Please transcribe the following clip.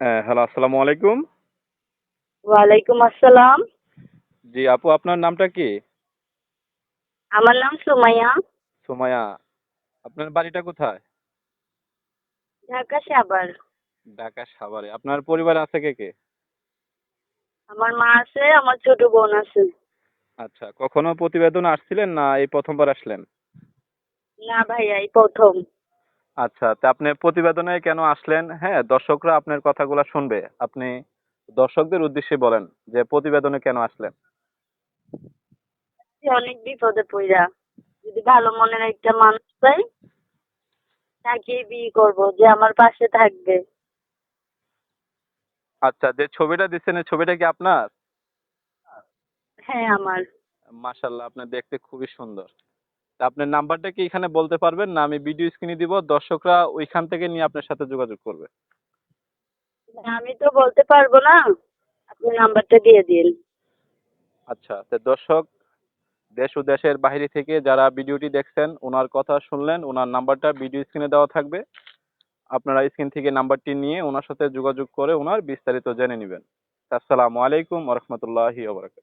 Hello, আসসালামু আলাইকুম। ওয়ালাইকুম আসসালাম। জি আপু, আপনার নামটা কি? আমার নাম সুমাইয়া। সুমাইয়া। আপনার বাড়িটা কোথায়? ঢাকা সাভার। ঢাকা সাভারে। আপনার পরিবারে আছে কে কে? আমার মা আছে, আমার ছোট বোন আছে। আচ্ছা, কখনো প্রতিবেদন আসছিলেন না এই প্রথমবার আসলেন? না ভাইয়া, এই প্রথম। আচ্ছা, তা আপনি প্রতিবেদনে কেন আসলেন? হ্যাঁ, দর্শকরা আপনার কথাগুলো শুনবে। আপনি দর্শকদের উদ্দেশ্যে বলেন যে প্রতিবেদনে কেন আসলেন? অনেক বিপদে পড়া, যদি ভালো মনের একটা মানুষ পাই তাকেই বিয়ে করব, যে আমার পাশে থাকবে। আচ্ছা, যে ছবিটা দিচ্ছেন এই ছবিটা কি আপনার? হ্যাঁ, আমার। মাশাআল্লাহ, আপনার দেখতে খুবই সুন্দর। তা আপনার নাম্বারটা কি এখানে বলতে পারবেন না আমি ভিডিও স্ক্রিনে দিব, দর্শকরা ওইখান থেকে নিয়ে আপনার সাথে যোগাযোগ করবে? না, আমি তো বলতে পারবো না। আপনি নাম্বারটা দিয়ে দিন। আচ্ছা, তো দর্শক দেশ ও দেশের বাইরে থেকে যারা ভিডিওটি দেখছেন ওনার কথা শুনলেন, ওনার নাম্বারটা ভিডিও স্ক্রিনে দেওয়া থাকবে। আপনারা স্ক্রিন থেকে নাম্বারটি নিয়ে ওনার সাথে যোগাযোগ করে ওনার বিস্তারিত জেনে নেবেন। আসসালামু আলাইকুম ওয়া রাহমাতুল্লাহি ওয়া বারাকাতুহু।